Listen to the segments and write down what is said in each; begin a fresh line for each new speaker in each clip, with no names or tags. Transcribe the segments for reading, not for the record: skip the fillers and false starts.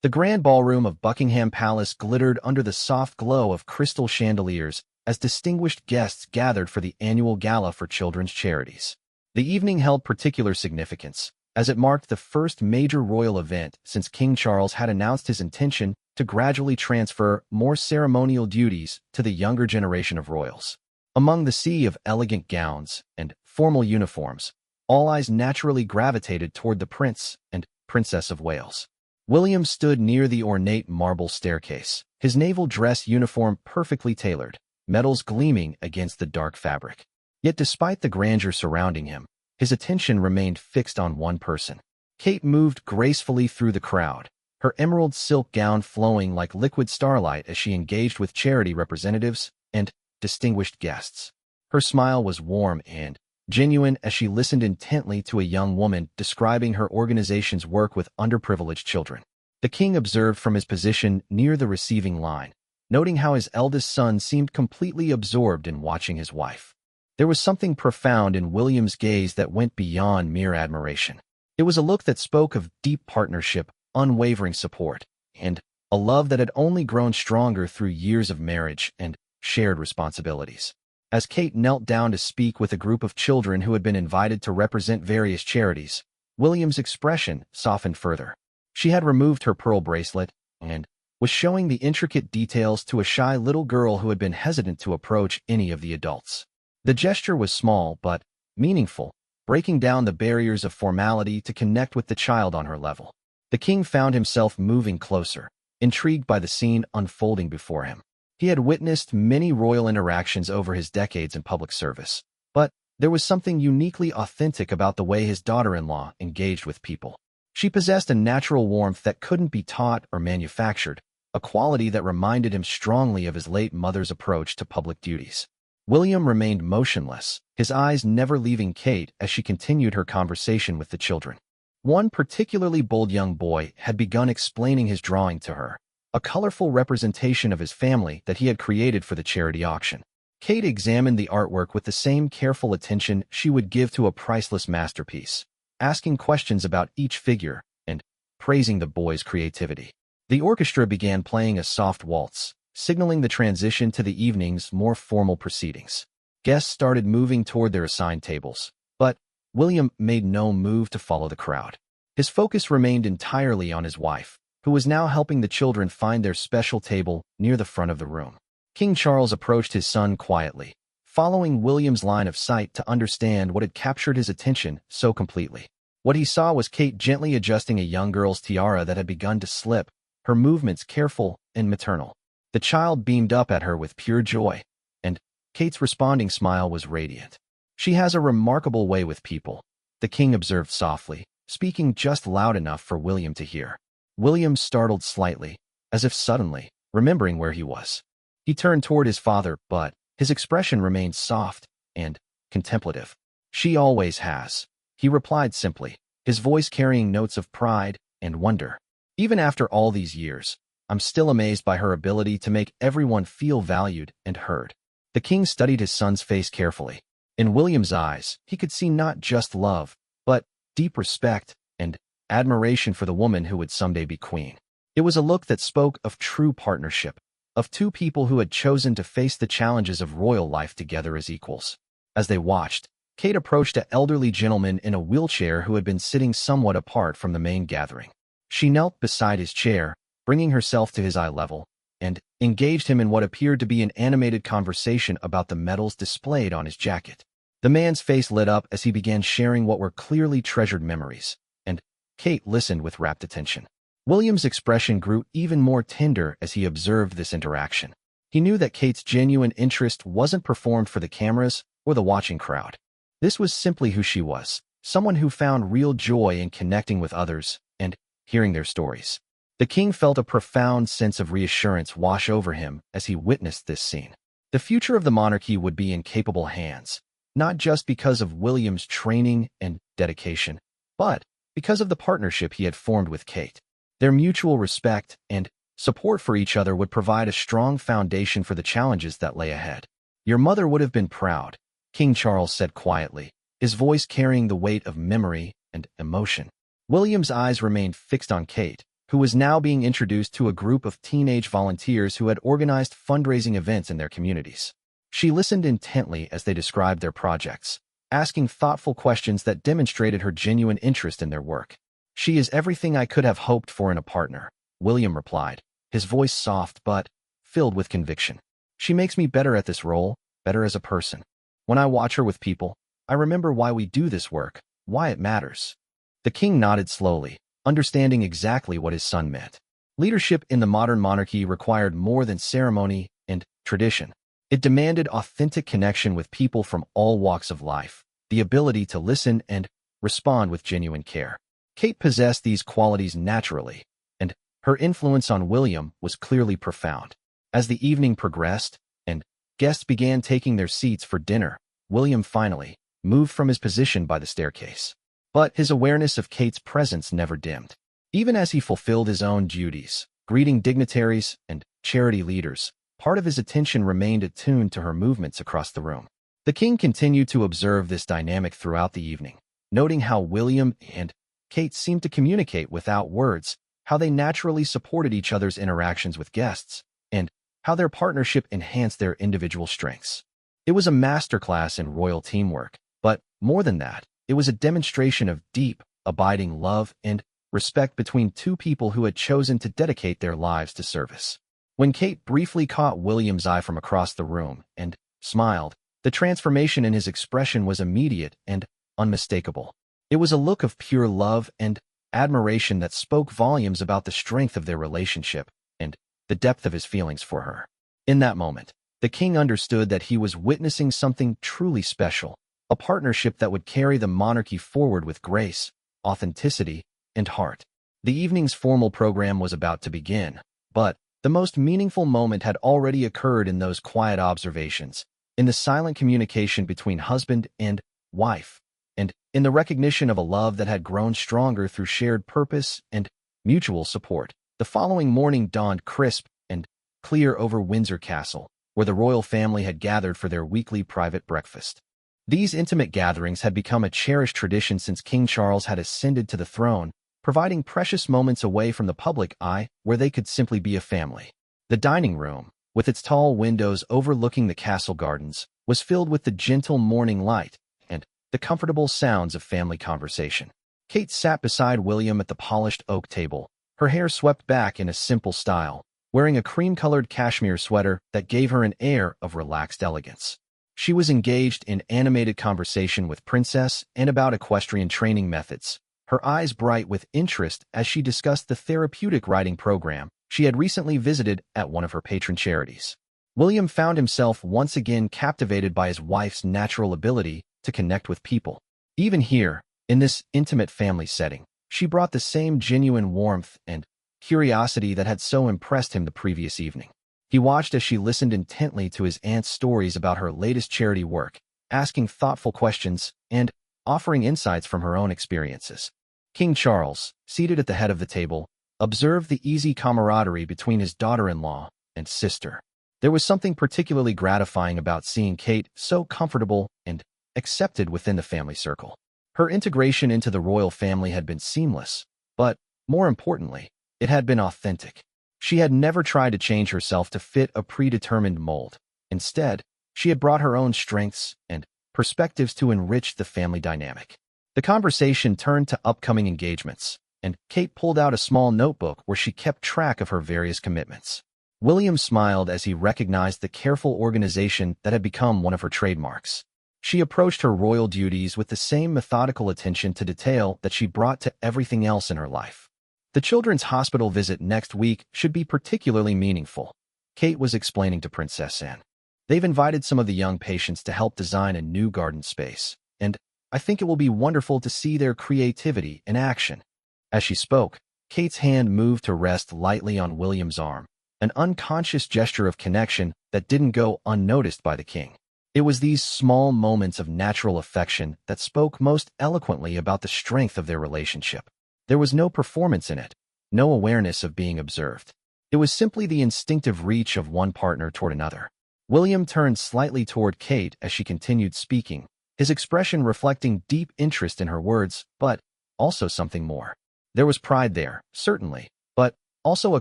The grand ballroom of Buckingham Palace glittered under the soft glow of crystal chandeliers as distinguished guests gathered for the annual gala for children's charities. The evening held particular significance, as it marked the first major royal event since King Charles had announced his intention to gradually transfer more ceremonial duties to the younger generation of royals. Among the sea of elegant gowns and formal uniforms, all eyes naturally gravitated toward the Prince and Princess of Wales. William stood near the ornate marble staircase, his naval dress uniform perfectly tailored, medals gleaming against the dark fabric. Yet despite the grandeur surrounding him, his attention remained fixed on one person. Kate moved gracefully through the crowd, her emerald silk gown flowing like liquid starlight as she engaged with charity representatives and distinguished guests. Her smile was warm and genuine as she listened intently to a young woman describing her organization's work with underprivileged children. The king observed from his position near the receiving line, noting how his eldest son seemed completely absorbed in watching his wife. There was something profound in William's gaze that went beyond mere admiration. It was a look that spoke of deep partnership, unwavering support, and a love that had only grown stronger through years of marriage and shared responsibilities. As Kate knelt down to speak with a group of children who had been invited to represent various charities, William's expression softened further. She had removed her pearl bracelet and was showing the intricate details to a shy little girl who had been hesitant to approach any of the adults. The gesture was small but meaningful, breaking down the barriers of formality to connect with the child on her level. The king found himself moving closer, intrigued by the scene unfolding before him. He had witnessed many royal interactions over his decades in public service, but there was something uniquely authentic about the way his daughter-in-law engaged with people. She possessed a natural warmth that couldn't be taught or manufactured, a quality that reminded him strongly of his late mother's approach to public duties. William remained motionless, his eyes never leaving Kate as she continued her conversation with the children. One particularly bold young boy had begun explaining his drawing to her, a colorful representation of his family that he had created for the charity auction. Kate examined the artwork with the same careful attention she would give to a priceless masterpiece, asking questions about each figure and praising the boy's creativity. The orchestra began playing a soft waltz, signaling the transition to the evening's more formal proceedings. Guests started moving toward their assigned tables, but William made no move to follow the crowd. His focus remained entirely on his wife, who was now helping the children find their special table near the front of the room. King Charles approached his son quietly, following William's line of sight to understand what had captured his attention so completely. What he saw was Kate gently adjusting a young girl's tiara that had begun to slip, her movements careful and maternal. The child beamed up at her with pure joy, and Kate's responding smile was radiant. "She has a remarkable way with people," the king observed softly, speaking just loud enough for William to hear. William startled slightly, as if suddenly remembering where he was. He turned toward his father, but his expression remained soft and contemplative. "She always has," he replied simply, his voice carrying notes of pride and wonder. "Even after all these years, I'm still amazed by her ability to make everyone feel valued and heard." The king studied his son's face carefully. In William's eyes, he could see not just love, but deep respect and admiration for the woman who would someday be queen. It was a look that spoke of true partnership, of two people who had chosen to face the challenges of royal life together as equals. As they watched, Kate approached an elderly gentleman in a wheelchair who had been sitting somewhat apart from the main gathering. She knelt beside his chair, bringing herself to his eye level, and engaged him in what appeared to be an animated conversation about the medals displayed on his jacket. The man's face lit up as he began sharing what were clearly treasured memories, and Kate listened with rapt attention. William's expression grew even more tender as he observed this interaction. He knew that Kate's genuine interest wasn't performed for the cameras or the watching crowd. This was simply who she was, someone who found real joy in connecting with others and hearing their stories. The king felt a profound sense of reassurance wash over him as he witnessed this scene. The future of the monarchy would be in capable hands, not just because of William's training and dedication, but because of the partnership he had formed with Kate. Their mutual respect and support for each other would provide a strong foundation for the challenges that lay ahead. "Your mother would have been proud," King Charles said quietly, his voice carrying the weight of memory and emotion. William's eyes remained fixed on Kate, who was now being introduced to a group of teenage volunteers who had organized fundraising events in their communities. She listened intently as they described their projects, asking thoughtful questions that demonstrated her genuine interest in their work. "She is everything I could have hoped for in a partner," William replied, his voice soft but filled with conviction. "She makes me better at this role, better as a person. When I watch her with people, I remember why we do this work, why it matters." The king nodded slowly, understanding exactly what his son meant. Leadership in the modern monarchy required more than ceremony and tradition. It demanded authentic connection with people from all walks of life, the ability to listen and respond with genuine care. Kate possessed these qualities naturally, and her influence on William was clearly profound. As the evening progressed, and guests began taking their seats for dinner, William finally moved from his position by the staircase. But his awareness of Kate's presence never dimmed. Even as he fulfilled his own duties, greeting dignitaries and charity leaders, part of his attention remained attuned to her movements across the room. The king continued to observe this dynamic throughout the evening, noting how William and Kate seemed to communicate without words, how they naturally supported each other's interactions with guests, and how their partnership enhanced their individual strengths. It was a masterclass in royal teamwork, but more than that, it was a demonstration of deep, abiding love and respect between two people who had chosen to dedicate their lives to service. When Kate briefly caught William's eye from across the room and smiled, the transformation in his expression was immediate and unmistakable. It was a look of pure love and admiration that spoke volumes about the strength of their relationship and the depth of his feelings for her. In that moment, the king understood that he was witnessing something truly special, a partnership that would carry the monarchy forward with grace, authenticity, and heart. The evening's formal program was about to begin, but the most meaningful moment had already occurred in those quiet observations, in the silent communication between husband and wife, and in the recognition of a love that had grown stronger through shared purpose and mutual support. The following morning dawned crisp and clear over Windsor Castle, where the royal family had gathered for their weekly private breakfast. These intimate gatherings had become a cherished tradition since King Charles had ascended to the throne, providing precious moments away from the public eye where they could simply be a family. The dining room, with its tall windows overlooking the castle gardens, was filled with the gentle morning light and the comfortable sounds of family conversation. Kate sat beside William at the polished oak table, her hair swept back in a simple style, wearing a cream-colored cashmere sweater that gave her an air of relaxed elegance. She was engaged in animated conversation with Princess and about equestrian training methods, her eyes bright with interest as she discussed the therapeutic riding program she had recently visited at one of her patron charities. William found himself once again captivated by his wife's natural ability to connect with people. Even here, in this intimate family setting, she brought the same genuine warmth and curiosity that had so impressed him the previous evening. He watched as she listened intently to his aunt's stories about her latest charity work, asking thoughtful questions and offering insights from her own experiences. King Charles, seated at the head of the table, observed the easy camaraderie between his daughter-in-law and sister. There was something particularly gratifying about seeing Kate so comfortable and accepted within the family circle. Her integration into the royal family had been seamless, but, more importantly, it had been authentic. She had never tried to change herself to fit a predetermined mold. Instead, she had brought her own strengths and perspectives to enrich the family dynamic. The conversation turned to upcoming engagements, and Kate pulled out a small notebook where she kept track of her various commitments. William smiled as he recognized the careful organization that had become one of her trademarks. She approached her royal duties with the same methodical attention to detail that she brought to everything else in her life. The children's hospital visit next week should be particularly meaningful, Kate was explaining to Princess Anne. They've invited some of the young patients to help design a new garden space, and I think it will be wonderful to see their creativity in action. As she spoke, Kate's hand moved to rest lightly on William's arm, an unconscious gesture of connection that didn't go unnoticed by the king. It was these small moments of natural affection that spoke most eloquently about the strength of their relationship. There was no performance in it, no awareness of being observed. It was simply the instinctive reach of one partner toward another. William turned slightly toward Kate as she continued speaking, his expression reflecting deep interest in her words, but also something more. There was pride there, certainly, but also a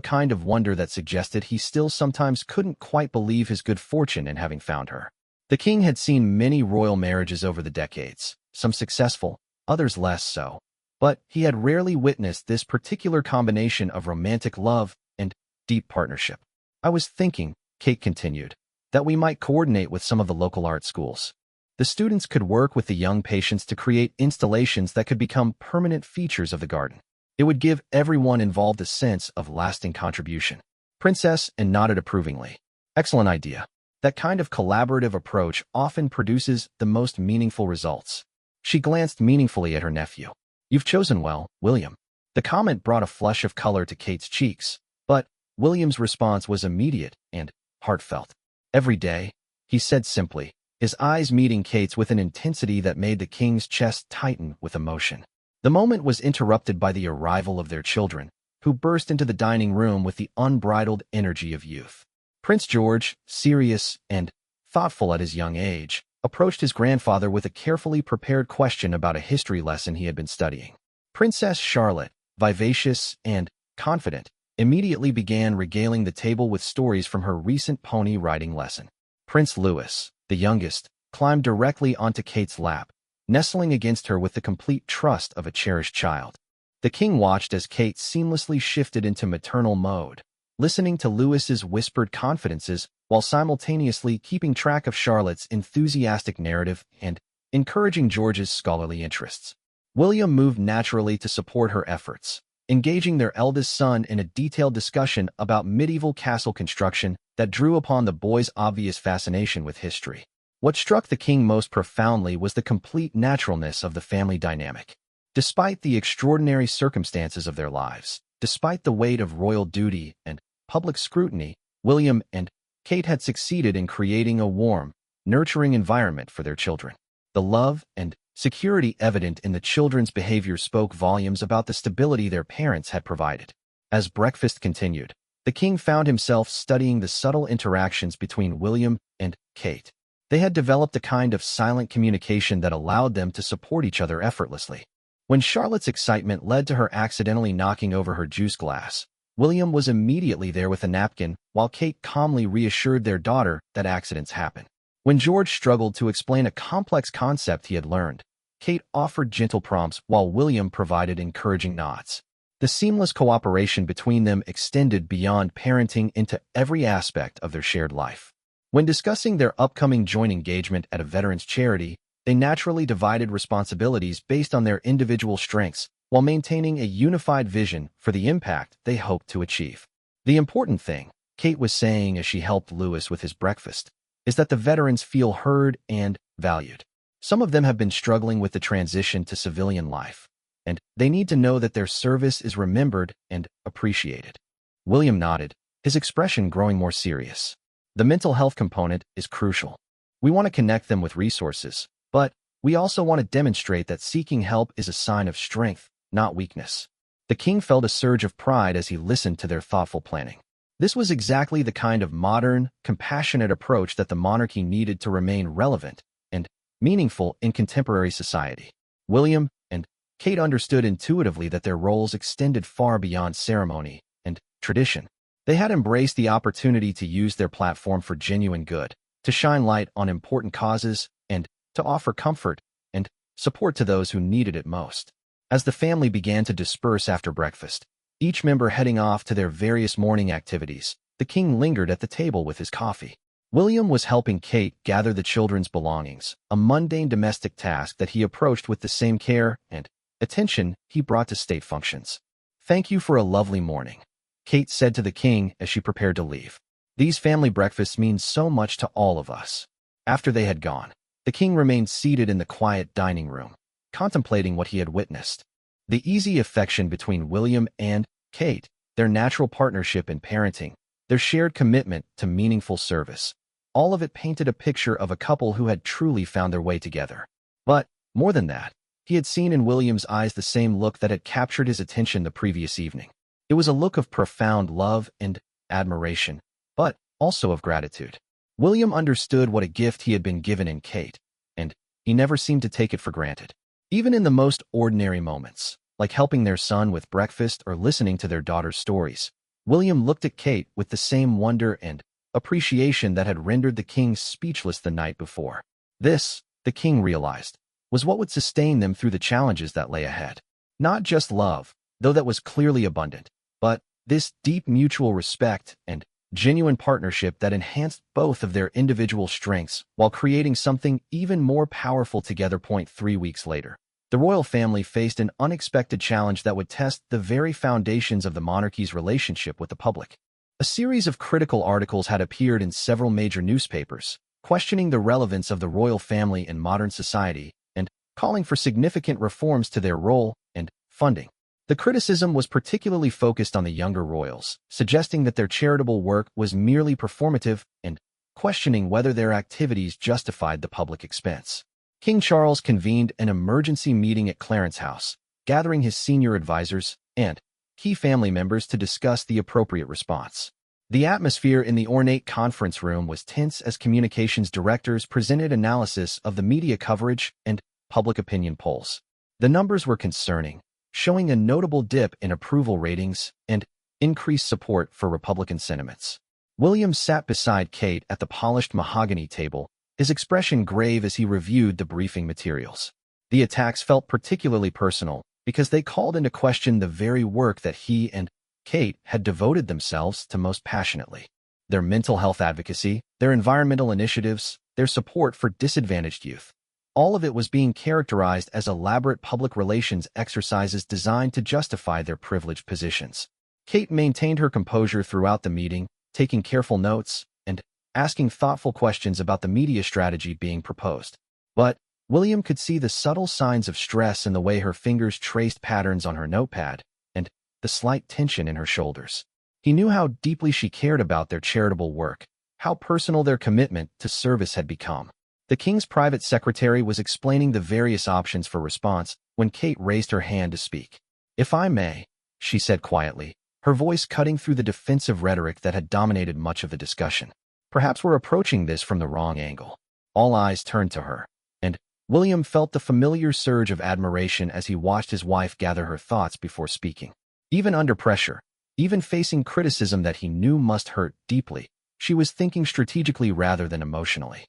kind of wonder that suggested he still sometimes couldn't quite believe his good fortune in having found her. The king had seen many royal marriages over the decades, some successful, others less so, but he had rarely witnessed this particular combination of romantic love and deep partnership. I was thinking, Kate continued, that we might coordinate with some of the local art schools. The students could work with the young patients to create installations that could become permanent features of the garden. It would give everyone involved a sense of lasting contribution. Princess and nodded approvingly. Excellent idea. That kind of collaborative approach often produces the most meaningful results. She glanced meaningfully at her nephew. You've chosen well, William. The comment brought a flush of color to Kate's cheeks, but William's response was immediate and heartfelt. Every day, he said simply, his eyes meeting Kate's with an intensity that made the king's chest tighten with emotion. The moment was interrupted by the arrival of their children, who burst into the dining room with the unbridled energy of youth. Prince George, serious and thoughtful at his young age, approached his grandfather with a carefully prepared question about a history lesson he had been studying. Princess Charlotte, vivacious and confident, immediately began regaling the table with stories from her recent pony riding lesson. Prince Louis, the youngest, climbed directly onto Kate's lap, nestling against her with the complete trust of a cherished child. The king watched as Kate seamlessly shifted into maternal mode, listening to Louis's whispered confidences while simultaneously keeping track of Charlotte's enthusiastic narrative and encouraging George's scholarly interests. William moved naturally to support her efforts, engaging their eldest son in a detailed discussion about medieval castle construction that drew upon the boy's obvious fascination with history. What struck the king most profoundly was the complete naturalness of the family dynamic. Despite the extraordinary circumstances of their lives, despite the weight of royal duty and public scrutiny, William and Kate had succeeded in creating a warm, nurturing environment for their children. The love and security evident in the children's behavior spoke volumes about the stability their parents had provided. As breakfast continued, the king found himself studying the subtle interactions between William and Kate. They had developed a kind of silent communication that allowed them to support each other effortlessly. When Charlotte's excitement led to her accidentally knocking over her juice glass, William was immediately there with a napkin, while Kate calmly reassured their daughter that accidents happen. When George struggled to explain a complex concept he had learned, Kate offered gentle prompts while William provided encouraging nods. The seamless cooperation between them extended beyond parenting into every aspect of their shared life. When discussing their upcoming joint engagement at a veterans charity, they naturally divided responsibilities based on their individual strengths while maintaining a unified vision for the impact they hoped to achieve. The important thing, Kate was saying as she helped Louis with his breakfast, is that the veterans feel heard and valued. Some of them have been struggling with the transition to civilian life, and they need to know that their service is remembered and appreciated. William nodded, his expression growing more serious. The mental health component is crucial. We want to connect them with resources, but we also want to demonstrate that seeking help is a sign of strength, not weakness. The king felt a surge of pride as he listened to their thoughtful planning. This was exactly the kind of modern, compassionate approach that the monarchy needed to remain relevant and meaningful in contemporary society. William and Kate understood intuitively that their roles extended far beyond ceremony and tradition. They had embraced the opportunity to use their platform for genuine good, to shine light on important causes, and to offer comfort and support to those who needed it most. As the family began to disperse after breakfast, each member heading off to their various morning activities, the king lingered at the table with his coffee. William was helping Kate gather the children's belongings, a mundane domestic task that he approached with the same care and attention he brought to state functions. "Thank you for a lovely morning," Kate said to the king as she prepared to leave. "These family breakfasts mean so much to all of us." After they had gone, the king remained seated in the quiet dining room, contemplating what he had witnessed. The easy affection between William and Kate, their natural partnership in parenting, their shared commitment to meaningful service, all of it painted a picture of a couple who had truly found their way together. But, more than that, he had seen in William's eyes the same look that had captured his attention the previous evening. It was a look of profound love and admiration, but also of gratitude. William understood what a gift he had been given in Kate, and he never seemed to take it for granted. Even in the most ordinary moments, like helping their son with breakfast or listening to their daughter's stories. William looked at Kate with the same wonder and appreciation that had rendered the king speechless the night before. This, the king realized, was what would sustain them through the challenges that lay ahead. Not just love, though that was clearly abundant, but this deep mutual respect and genuine partnership that enhanced both of their individual strengths while creating something even more powerful together. 3 weeks later, the royal family faced an unexpected challenge that would test the very foundations of the monarchy's relationship with the public. A series of critical articles had appeared in several major newspapers, questioning the relevance of the royal family in modern society and calling for significant reforms to their role and funding. The criticism was particularly focused on the younger royals, suggesting that their charitable work was merely performative and questioning whether their activities justified the public expense. King Charles convened an emergency meeting at Clarence House, gathering his senior advisors and key family members to discuss the appropriate response. The atmosphere in the ornate conference room was tense as communications directors presented analysis of the media coverage and public opinion polls. The numbers were concerning, showing a notable dip in approval ratings and increased support for Republican sentiments. William sat beside Kate at the polished mahogany table, his expression grave as he reviewed the briefing materials. The attacks felt particularly personal because they called into question the very work that he and Kate had devoted themselves to most passionately. Their mental health advocacy, their environmental initiatives, their support for disadvantaged youth. All of it was being characterized as elaborate public relations exercises designed to justify their privileged positions. Kate maintained her composure throughout the meeting, taking careful notes and asking thoughtful questions about the media strategy being proposed. But William could see the subtle signs of stress in the way her fingers traced patterns on her notepad and the slight tension in her shoulders. He knew how deeply she cared about their charitable work, how personal their commitment to service had become. The king's private secretary was explaining the various options for response when Kate raised her hand to speak. "If I may," she said quietly, her voice cutting through the defensive rhetoric that had dominated much of the discussion. "Perhaps we're approaching this from the wrong angle." All eyes turned to her, and William felt the familiar surge of admiration as he watched his wife gather her thoughts before speaking. Even under pressure, even facing criticism that he knew must hurt deeply, she was thinking strategically rather than emotionally.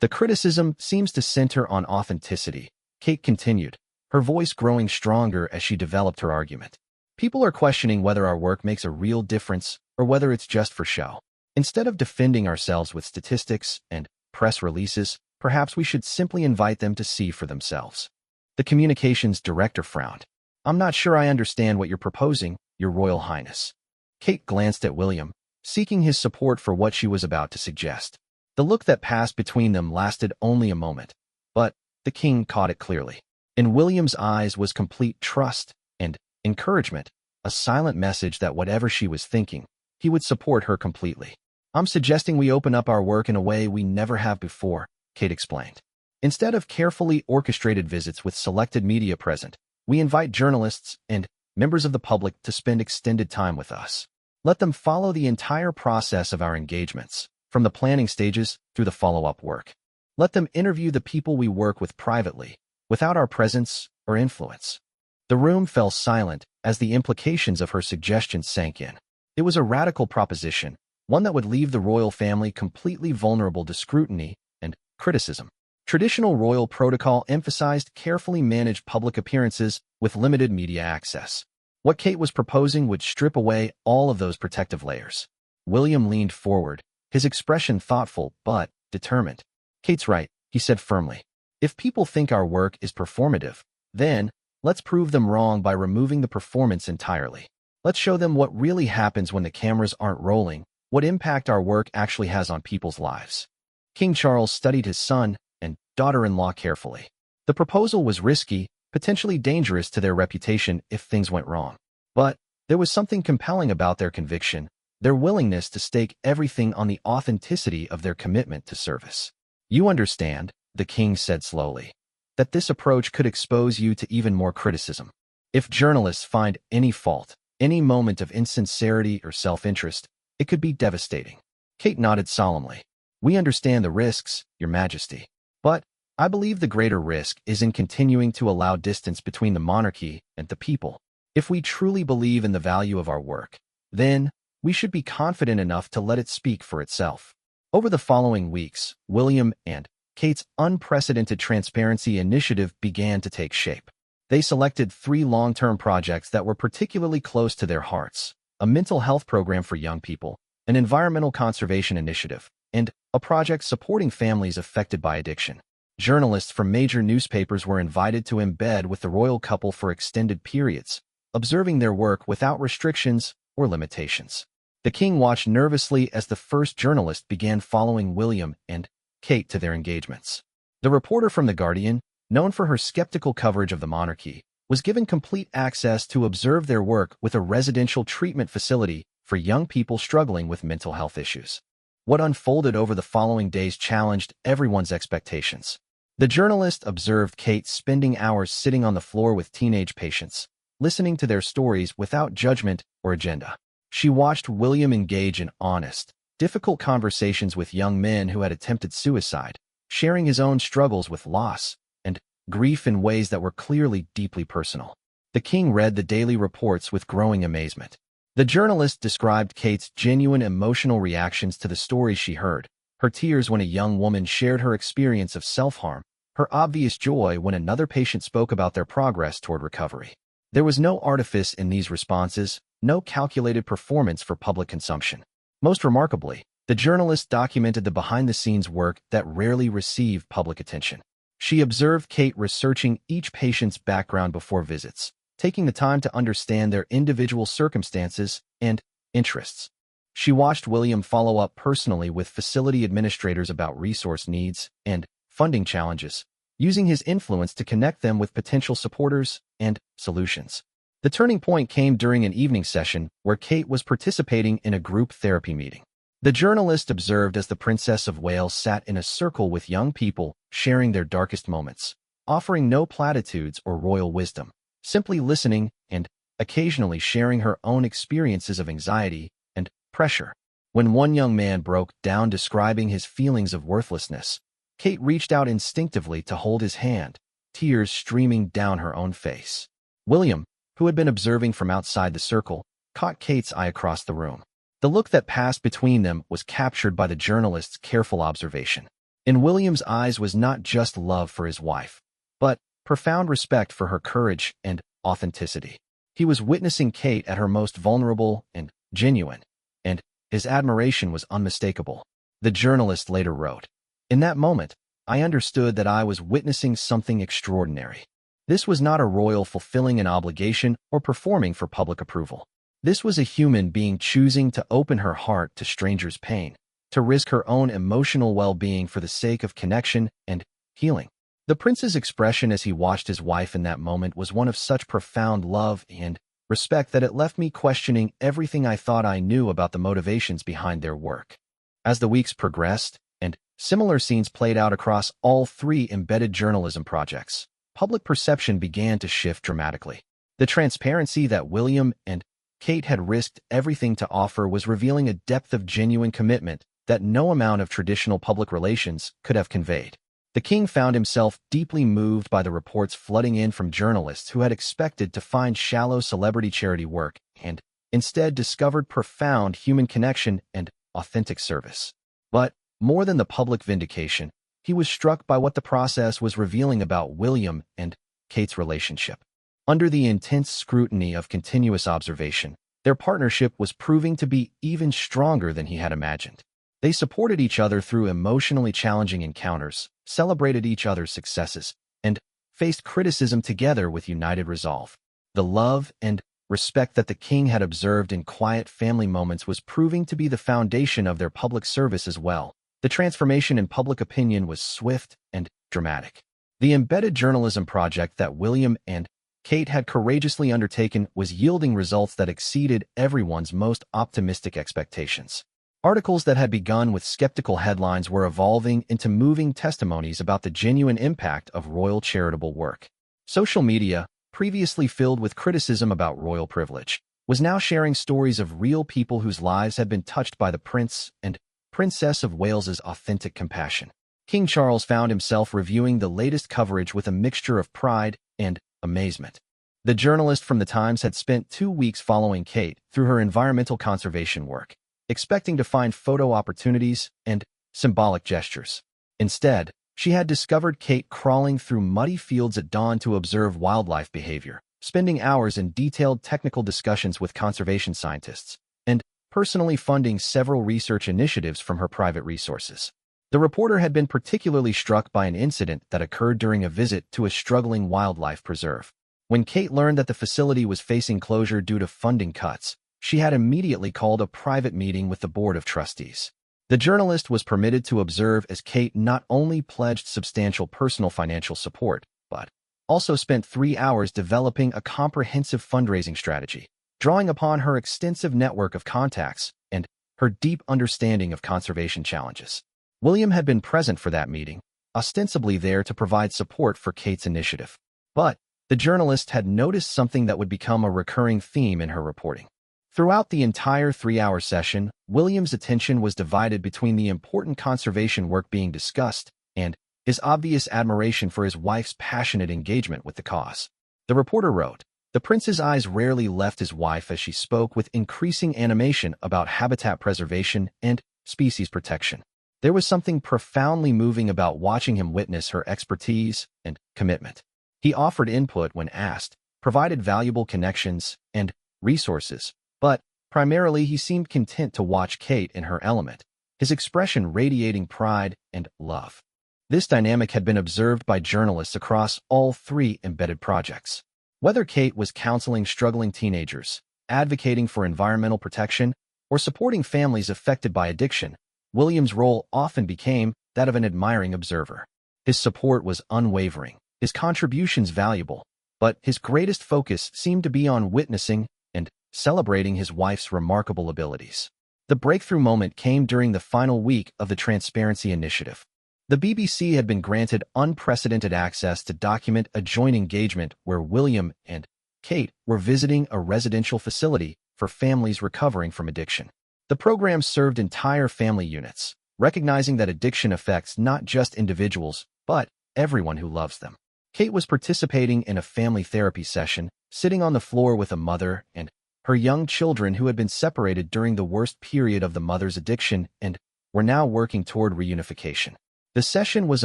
"The criticism seems to center on authenticity," Kate continued, her voice growing stronger as she developed her argument. "People are questioning whether our work makes a real difference or whether it's just for show. Instead of defending ourselves with statistics and press releases, perhaps we should simply invite them to see for themselves." The communications director frowned. "I'm not sure I understand what you're proposing, Your Royal Highness." Kate glanced at William, seeking his support for what she was about to suggest. The look that passed between them lasted only a moment, but the king caught it clearly. In William's eyes was complete trust and encouragement, a silent message that whatever she was thinking, he would support her completely. "I'm suggesting we open up our work in a way we never have before," Kate explained. "Instead of carefully orchestrated visits with selected media present, we invite journalists and members of the public to spend extended time with us. Let them follow the entire process of our engagements, from the planning stages through the follow-up work. Let them interview the people we work with privately, without our presence or influence." The room fell silent as the implications of her suggestion sank in. It was a radical proposition, one that would leave the royal family completely vulnerable to scrutiny and criticism. Traditional royal protocol emphasized carefully managed public appearances with limited media access. What Kate was proposing would strip away all of those protective layers. William leaned forward, his expression thoughtful but determined. "Kate's right," he said firmly. "If people think our work is performative, then let's prove them wrong by removing the performance entirely. Let's show them what really happens when the cameras aren't rolling, what impact our work actually has on people's lives." King Charles studied his son and daughter-in-law carefully. The proposal was risky, potentially dangerous to their reputation if things went wrong. But there was something compelling about their conviction, their willingness to stake everything on the authenticity of their commitment to service. "You understand," the king said slowly, "that this approach could expose you to even more criticism. If journalists find any fault, any moment of insincerity or self-interest, it could be devastating." Kate nodded solemnly. "We understand the risks, Your Majesty. But I believe the greater risk is in continuing to allow distance between the monarchy and the people. If we truly believe in the value of our work, then we should be confident enough to let it speak for itself. Over the following weeks, William and Kate's unprecedented transparency initiative began to take shape. They selected 3 long-term projects that were particularly close to their hearts: a mental health program for young people, an environmental conservation initiative, and a project supporting families affected by addiction. Journalists from major newspapers were invited to embed with the royal couple for extended periods, observing their work without restrictions or limitations. The king watched nervously as the first journalist began following William and Kate to their engagements. The reporter from The Guardian, known for her skeptical coverage of the monarchy, was given complete access to observe their work with a residential treatment facility for young people struggling with mental health issues. What unfolded over the following days challenged everyone's expectations. The journalist observed Kate spending hours sitting on the floor with teenage patients, listening to their stories without judgment or agenda. She watched William engage in honest, difficult conversations with young men who had attempted suicide, sharing his own struggles with loss and grief in ways that were clearly deeply personal. The king read the daily reports with growing amazement. The journalist described Kate's genuine emotional reactions to the stories she heard: her tears when a young woman shared her experience of self-harm, her obvious joy when another patient spoke about their progress toward recovery. There was no artifice in these responses, no calculated performance for public consumption. Most remarkably, the journalist documented the behind-the-scenes work that rarely received public attention. She observed Kate researching each patient's background before visits, taking the time to understand their individual circumstances and interests. She watched William follow up personally with facility administrators about resource needs and funding challenges, using his influence to connect them with potential supporters and solutions. The turning point came during an evening session where Kate was participating in a group therapy meeting. The journalist observed as the Princess of Wales sat in a circle with young people sharing their darkest moments, offering no platitudes or royal wisdom, simply listening and occasionally sharing her own experiences of anxiety and pressure. When one young man broke down describing his feelings of worthlessness, Kate reached out instinctively to hold his hand, tears streaming down her own face. William, who had been observing from outside the circle, caught Kate's eye across the room. The look that passed between them was captured by the journalist's careful observation. In William's eyes was not just love for his wife, but profound respect for her courage and authenticity. He was witnessing Kate at her most vulnerable and genuine, and his admiration was unmistakable. The journalist later wrote, "In that moment, I understood that I was witnessing something extraordinary. This was not a royal fulfilling an obligation or performing for public approval. This was a human being choosing to open her heart to strangers' pain, to risk her own emotional well-being for the sake of connection and healing." The prince's expression as he watched his wife in that moment was one of such profound love and respect that it left me questioning everything I thought I knew about the motivations behind their work. As the weeks progressed, and similar scenes played out across all 3 embedded journalism projects, public perception began to shift dramatically. The transparency that William and Kate had risked everything to offer was revealing a depth of genuine commitment that no amount of traditional public relations could have conveyed. The king found himself deeply moved by the reports flooding in from journalists who had expected to find shallow celebrity charity work and instead discovered profound human connection and authentic service. But more than the public vindication, he was struck by what the process was revealing about William and Kate's relationship. Under the intense scrutiny of continuous observation, their partnership was proving to be even stronger than he had imagined. They supported each other through emotionally challenging encounters, celebrated each other's successes, and faced criticism together with united resolve. The love and respect that the king had observed in quiet family moments was proving to be the foundation of their public service as well. The transformation in public opinion was swift and dramatic. The embedded journalism project that William and Kate had courageously undertaken was yielding results that exceeded everyone's most optimistic expectations. Articles that had begun with skeptical headlines were evolving into moving testimonies about the genuine impact of royal charitable work. Social media, previously filled with criticism about royal privilege, was now sharing stories of real people whose lives had been touched by the Prince and Princess of Wales's authentic compassion. King Charles found himself reviewing the latest coverage with a mixture of pride and amazement. The journalist from the Times had spent 2 weeks following Kate through her environmental conservation work, expecting to find photo opportunities and symbolic gestures. Instead, she had discovered Kate crawling through muddy fields at dawn to observe wildlife behavior, spending hours in detailed technical discussions with conservation scientists, and personally funding several research initiatives from her private resources. The reporter had been particularly struck by an incident that occurred during a visit to a struggling wildlife preserve. When Kate learned that the facility was facing closure due to funding cuts, she had immediately called a private meeting with the board of trustees. The journalist was permitted to observe as Kate not only pledged substantial personal financial support, but also spent 3 hours developing a comprehensive fundraising strategy, drawing upon her extensive network of contacts and her deep understanding of conservation challenges. William had been present for that meeting, ostensibly there to provide support for Kate's initiative. But the journalist had noticed something that would become a recurring theme in her reporting. Throughout the entire 3-hour session, William's attention was divided between the important conservation work being discussed and his obvious admiration for his wife's passionate engagement with the cause. The reporter wrote, "The prince's eyes rarely left his wife as she spoke with increasing animation about habitat preservation and species protection. There was something profoundly moving about watching him witness her expertise and commitment. He offered input when asked, provided valuable connections and resources, but primarily he seemed content to watch Kate in her element, his expression radiating pride and love." This dynamic had been observed by journalists across all 3 embedded projects. Whether Kate was counseling struggling teenagers, advocating for environmental protection, or supporting families affected by addiction, William's role often became that of an admiring observer. His support was unwavering, his contributions valuable, but his greatest focus seemed to be on witnessing and celebrating his wife's remarkable abilities. The breakthrough moment came during the final week of the Transparency Initiative. The BBC had been granted unprecedented access to document a joint engagement where William and Kate were visiting a residential facility for families recovering from addiction. The program served entire family units, recognizing that addiction affects not just individuals, but everyone who loves them. Kate was participating in a family therapy session, sitting on the floor with a mother and her young children who had been separated during the worst period of the mother's addiction and were now working toward reunification. The session was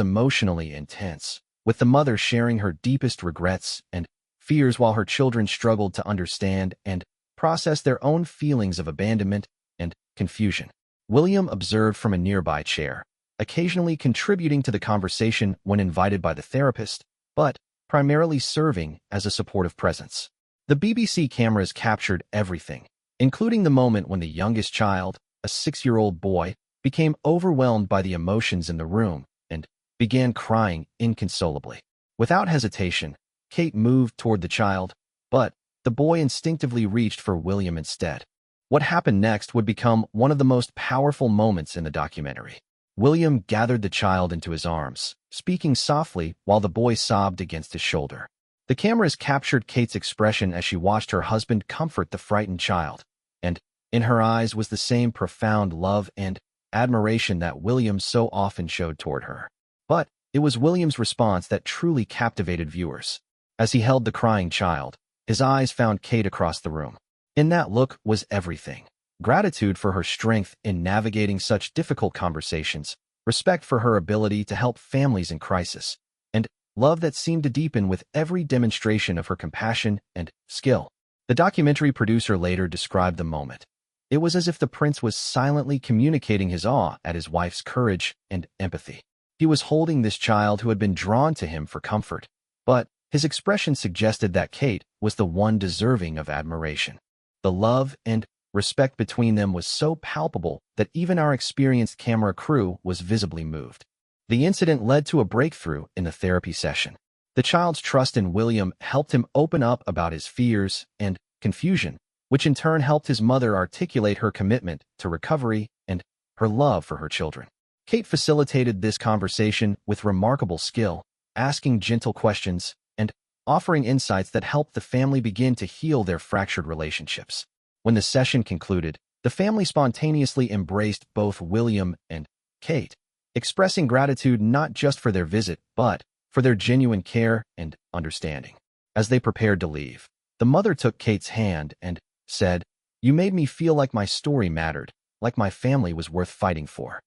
emotionally intense, with the mother sharing her deepest regrets and fears while her children struggled to understand and process their own feelings of abandonment and confusion. William observed from a nearby chair, occasionally contributing to the conversation when invited by the therapist, but primarily serving as a supportive presence. The BBC cameras captured everything, including the moment when the youngest child, a 6-year-old boy, became overwhelmed by the emotions in the room and began crying inconsolably. Without hesitation, Kate moved toward the child, but the boy instinctively reached for William instead. What happened next would become one of the most powerful moments in the documentary. William gathered the child into his arms, speaking softly while the boy sobbed against his shoulder. The cameras captured Kate's expression as she watched her husband comfort the frightened child, and in her eyes was the same profound love and admiration that William so often showed toward her. But it was William's response that truly captivated viewers. As he held the crying child, his eyes found Kate across the room. In that look was everything: gratitude for her strength in navigating such difficult conversations, respect for her ability to help families in crisis, and love that seemed to deepen with every demonstration of her compassion and skill. The documentary producer later described the moment. It was as if the prince was silently communicating his awe at his wife's courage and empathy. He was holding this child who had been drawn to him for comfort, but his expression suggested that Kate was the one deserving of admiration. The love and respect between them was so palpable that even our experienced camera crew was visibly moved. The incident led to a breakthrough in the therapy session. The child's trust in William helped him open up about his fears and confusion, which in turn helped his mother articulate her commitment to recovery and her love for her children. Kate facilitated this conversation with remarkable skill, asking gentle questions and offering insights that helped the family begin to heal their fractured relationships. When the session concluded, the family spontaneously embraced both William and Kate, expressing gratitude not just for their visit, but for their genuine care and understanding. As they prepared to leave, the mother took Kate's hand and said, "You made me feel like my story mattered, like my family was worth fighting for."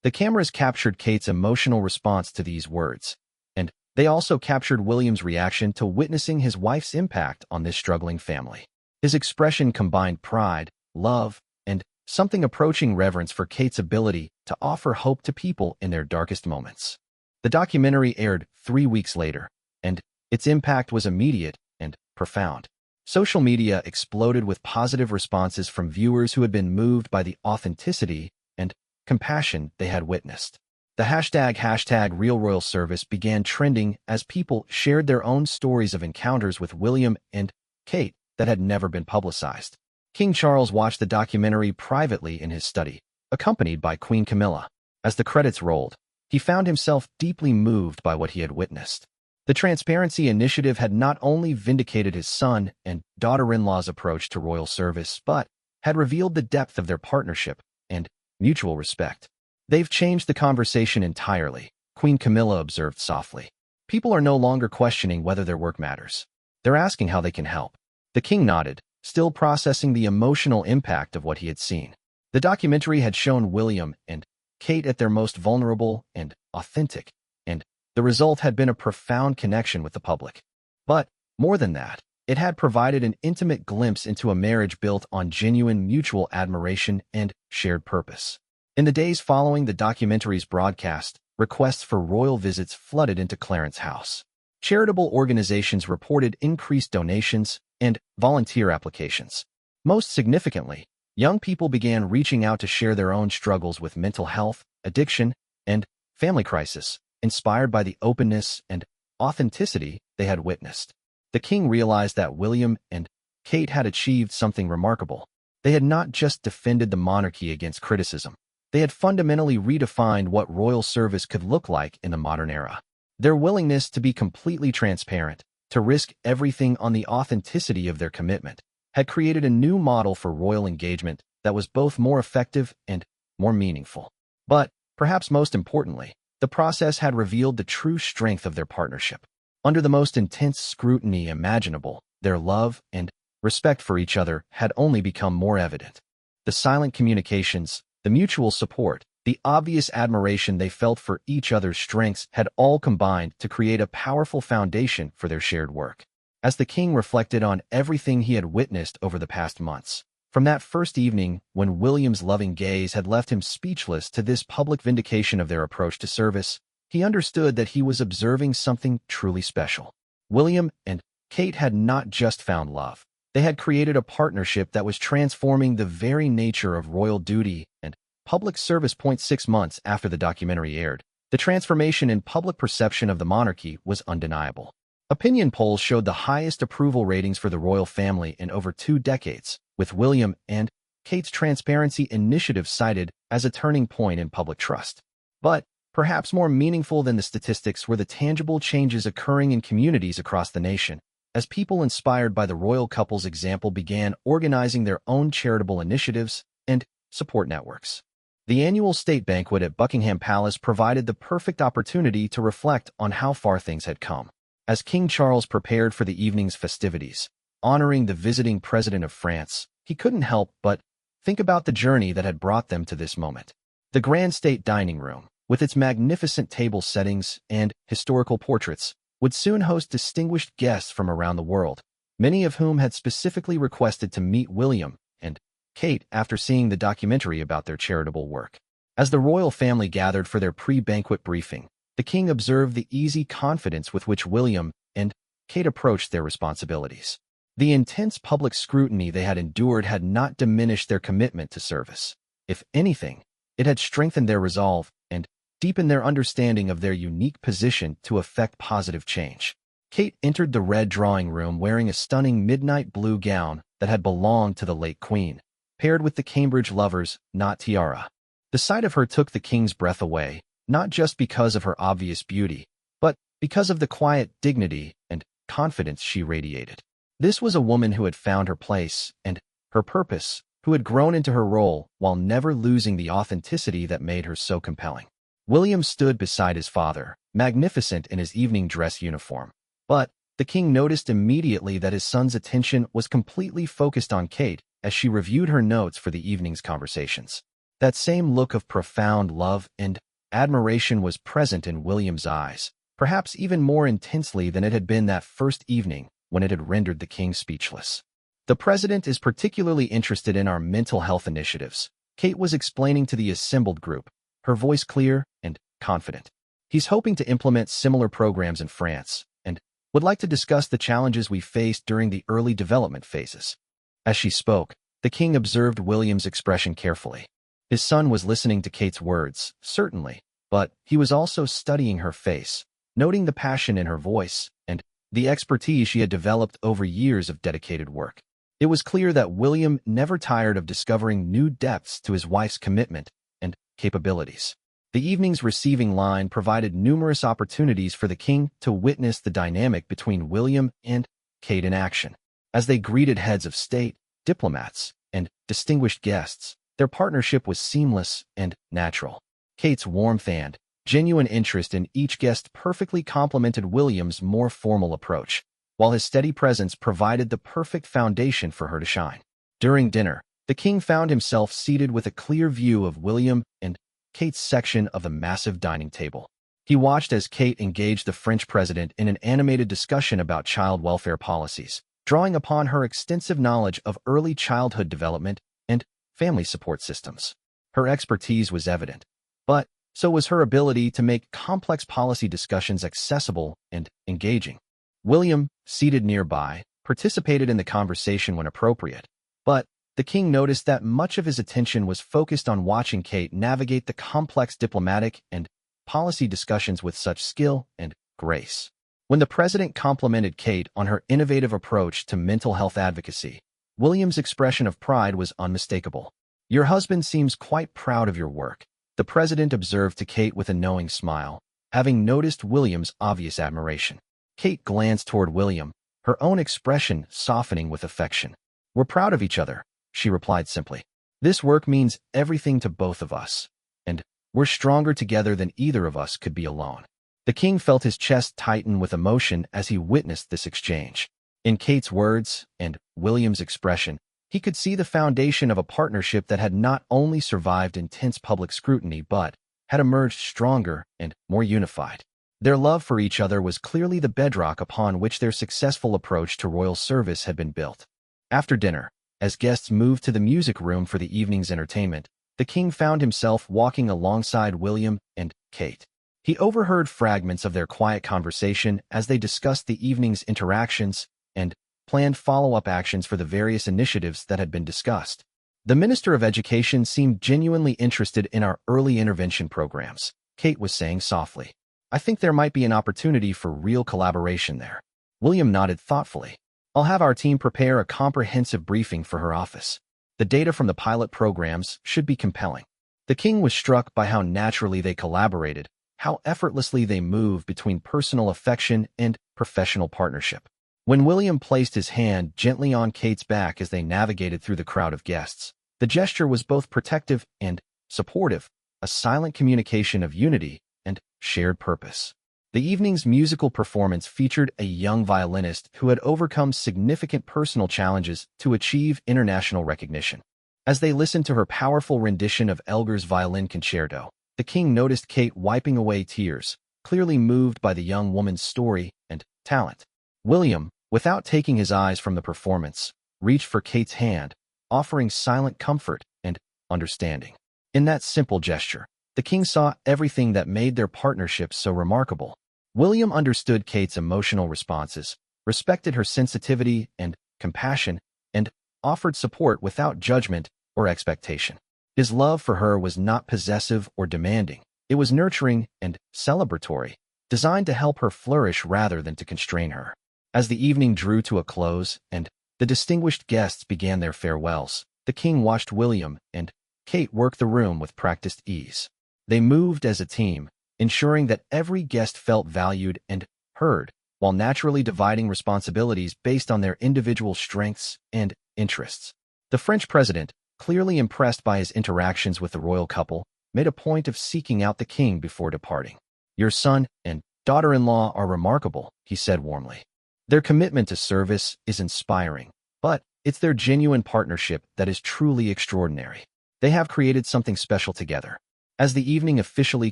The cameras captured Kate's emotional response to these words, and they also captured William's reaction to witnessing his wife's impact on this struggling family. His expression combined pride, love, and something approaching reverence for Kate's ability to offer hope to people in their darkest moments. The documentary aired 3 weeks later, and its impact was immediate and profound. Social media exploded with positive responses from viewers who had been moved by the authenticity and compassion they had witnessed. The hashtag #RealRoyalService began trending as people shared their own stories of encounters with William and Kate that had never been publicized. King Charles watched the documentary privately in his study, accompanied by Queen Camilla. As the credits rolled, he found himself deeply moved by what he had witnessed. The Transparency Initiative had not only vindicated his son and daughter-in-law's approach to royal service, but had revealed the depth of their partnership and mutual respect. "They've changed the conversation entirely," Queen Camilla observed softly. "People are no longer questioning whether their work matters. They're asking how they can help." The king nodded, still processing the emotional impact of what he had seen. The documentary had shown William and Kate at their most vulnerable and authentic, and the result had been a profound connection with the public. But more than that, it had provided an intimate glimpse into a marriage built on genuine mutual admiration and shared purpose. In the days following the documentary's broadcast, requests for royal visits flooded into Clarence House. Charitable organizations reported increased donations and volunteer applications. Most significantly, young people began reaching out to share their own struggles with mental health, addiction, and family crisis, inspired by the openness and authenticity they had witnessed. The king realized that William and Kate had achieved something remarkable. They had not just defended the monarchy against criticism. They had fundamentally redefined what royal service could look like in the modern era. Their willingness to be completely transparent, to risk everything on the authenticity of their commitment, had created a new model for royal engagement that was both more effective and more meaningful. But, perhaps most importantly, the process had revealed the true strength of their partnership. Under the most intense scrutiny imaginable, their love and respect for each other had only become more evident. The silent communications, the mutual support, the obvious admiration they felt for each other's strengths had all combined to create a powerful foundation for their shared work. As the king reflected on everything he had witnessed over the past months, from that first evening when William's loving gaze had left him speechless to this public vindication of their approach to service, he understood that he was observing something truly special. William and Kate had not just found love. They had created a partnership that was transforming the very nature of royal duty and public service. 6 months after the documentary aired, the transformation in public perception of the monarchy was undeniable. Opinion polls showed the highest approval ratings for the royal family in over 2 decades, with William and Kate's Transparency Initiative cited as a turning point in public trust. But perhaps more meaningful than the statistics were the tangible changes occurring in communities across the nation, as people inspired by the royal couple's example began organizing their own charitable initiatives and support networks. The annual state banquet at Buckingham Palace provided the perfect opportunity to reflect on how far things had come. As King Charles prepared for the evening's festivities, honoring the visiting president of France, he couldn't help but think about the journey that had brought them to this moment. The grand state dining room, with its magnificent table settings and historical portraits, would soon host distinguished guests from around the world, many of whom had specifically requested to meet William and Kate after seeing the documentary about their charitable work. As the royal family gathered for their pre-banquet briefing, the king observed the easy confidence with which William and Kate approached their responsibilities. The intense public scrutiny they had endured had not diminished their commitment to service. If anything, it had strengthened their resolve and deepened their understanding of their unique position to effect positive change. Kate entered the red drawing room wearing a stunning midnight blue gown that had belonged to the late queen, paired with the Cambridge lover's knot tiara. The sight of her took the king's breath away, not just because of her obvious beauty, but because of the quiet dignity and confidence she radiated. This was a woman who had found her place and her purpose, who had grown into her role while never losing the authenticity that made her so compelling. William stood beside his father, magnificent in his evening dress uniform. But the king noticed immediately that his son's attention was completely focused on Kate as she reviewed her notes for the evening's conversations. That same look of profound love and admiration was present in William's eyes, perhaps even more intensely than it had been that first evening when it had rendered the king speechless. The president is particularly interested in our mental health initiatives, Kate was explaining to the assembled group, her voice clear and confident. He's hoping to implement similar programs in France and would like to discuss the challenges we faced during the early development phases. As she spoke, the king observed William's expression carefully. His son was listening to Kate's words, certainly, but he was also studying her face, noting the passion in her voice and the expertise she had developed over years of dedicated work. It was clear that William never tired of discovering new depths to his wife's commitment and capabilities. The evening's receiving line provided numerous opportunities for the king to witness the dynamic between William and Kate in action. As they greeted heads of state, diplomats, and distinguished guests, their partnership was seamless and natural. Kate's warmth and genuine interest in each guest perfectly complemented William's more formal approach, while his steady presence provided the perfect foundation for her to shine. During dinner, the king found himself seated with a clear view of William and Kate's section of the massive dining table. He watched as Kate engaged the French president in an animated discussion about child welfare policies, drawing upon her extensive knowledge of early childhood development and family support systems. Her expertise was evident, but so was her ability to make complex policy discussions accessible and engaging. William, seated nearby, participated in the conversation when appropriate, but the king noticed that much of his attention was focused on watching Kate navigate the complex diplomatic and policy discussions with such skill and grace. When the president complimented Kate on her innovative approach to mental health advocacy, William's expression of pride was unmistakable. "Your husband seems quite proud of your work," the president observed to Kate with a knowing smile, having noticed William's obvious admiration. Kate glanced toward William, her own expression softening with affection. "We're proud of each other," she replied simply. "This work means everything to both of us, and we're stronger together than either of us could be alone." The king felt his chest tighten with emotion as he witnessed this exchange. In Kate's words and William's expression, he could see the foundation of a partnership that had not only survived intense public scrutiny but had emerged stronger and more unified. Their love for each other was clearly the bedrock upon which their successful approach to royal service had been built. After dinner, as guests moved to the music room for the evening's entertainment, the king found himself walking alongside William and Kate. He overheard fragments of their quiet conversation as they discussed the evening's interactions and planned follow-up actions for the various initiatives that had been discussed. "The Minister of Education seemed genuinely interested in our early intervention programs," Kate was saying softly. "I think there might be an opportunity for real collaboration there." William nodded thoughtfully. "I'll have our team prepare a comprehensive briefing for her office. The data from the pilot programs should be compelling." The king was struck by how naturally they collaborated, how effortlessly they moved between personal affection and professional partnership. When William placed his hand gently on Kate's back as they navigated through the crowd of guests, the gesture was both protective and supportive, a silent communication of unity and shared purpose. The evening's musical performance featured a young violinist who had overcome significant personal challenges to achieve international recognition. As they listened to her powerful rendition of Elgar's violin concerto, the king noticed Kate wiping away tears, clearly moved by the young woman's story and talent. William, without taking his eyes from the performance, reached for Kate's hand, offering silent comfort and understanding. In that simple gesture, the king saw everything that made their partnership so remarkable. William understood Kate's emotional responses, respected her sensitivity and compassion, and offered support without judgment or expectation. His love for her was not possessive or demanding. It was nurturing and celebratory, designed to help her flourish rather than to constrain her. As the evening drew to a close and the distinguished guests began their farewells, the king watched William and Kate work the room with practiced ease. They moved as a team, ensuring that every guest felt valued and heard, while naturally dividing responsibilities based on their individual strengths and interests. The French president, clearly impressed by his interactions with the royal couple, made a point of seeking out the king before departing. "Your son and daughter-in-law are remarkable," he said warmly. "Their commitment to service is inspiring, but it's their genuine partnership that is truly extraordinary. They have created something special together." As the evening officially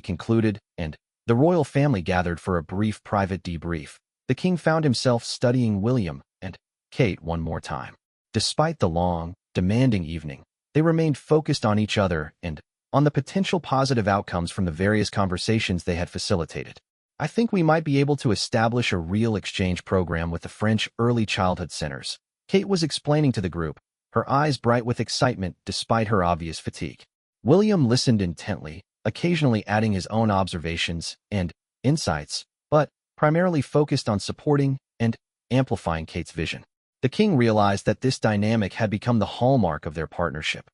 concluded and the royal family gathered for a brief private debrief, the king found himself studying William and Kate one more time. Despite the long, demanding evening, they remained focused on each other and on the potential positive outcomes from the various conversations they had facilitated. "I think we might be able to establish a real exchange program with the French early childhood centers," Kate was explaining to the group, her eyes bright with excitement despite her obvious fatigue. William listened intently, occasionally adding his own observations and insights, but primarily focused on supporting and amplifying Kate's vision. The king realized that this dynamic had become the hallmark of their partnership,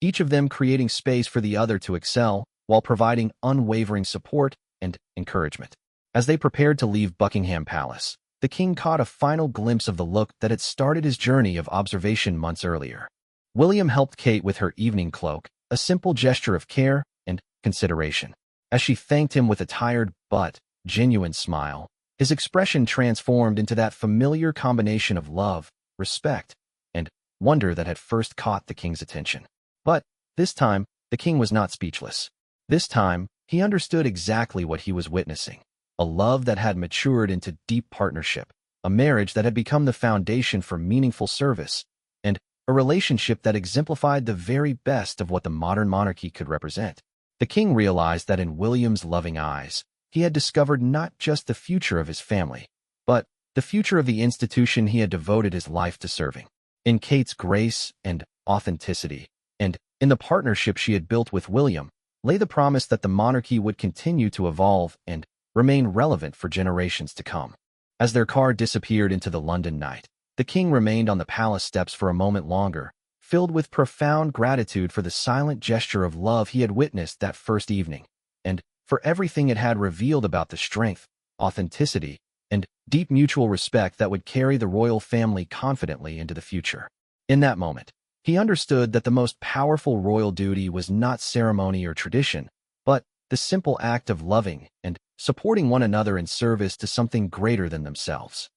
each of them creating space for the other to excel while providing unwavering support and encouragement. As they prepared to leave Buckingham Palace, the king caught a final glimpse of the look that had started his journey of observation months earlier. William helped Kate with her evening cloak, a simple gesture of care and consideration. As she thanked him with a tired but genuine smile, his expression transformed into that familiar combination of love, respect, and wonder that had first caught the king's attention. But this time, the king was not speechless. This time, he understood exactly what he was witnessing: a love that had matured into deep partnership, a marriage that had become the foundation for meaningful service, and a relationship that exemplified the very best of what the modern monarchy could represent. The king realized that in William's loving eyes, he had discovered not just the future of his family, but the future of the institution he had devoted his life to serving. In Kate's grace and authenticity, and in the partnership she had built with William, lay the promise that the monarchy would continue to evolve and remain relevant for generations to come. As their car disappeared into the London night, the king remained on the palace steps for a moment longer, filled with profound gratitude for the silent gesture of love he had witnessed that first evening, and for everything it had revealed about the strength, authenticity, and deep mutual respect that would carry the royal family confidently into the future. In that moment, he understood that the most powerful royal duty was not ceremony or tradition, but the simple act of loving and supporting one another in service to something greater than themselves.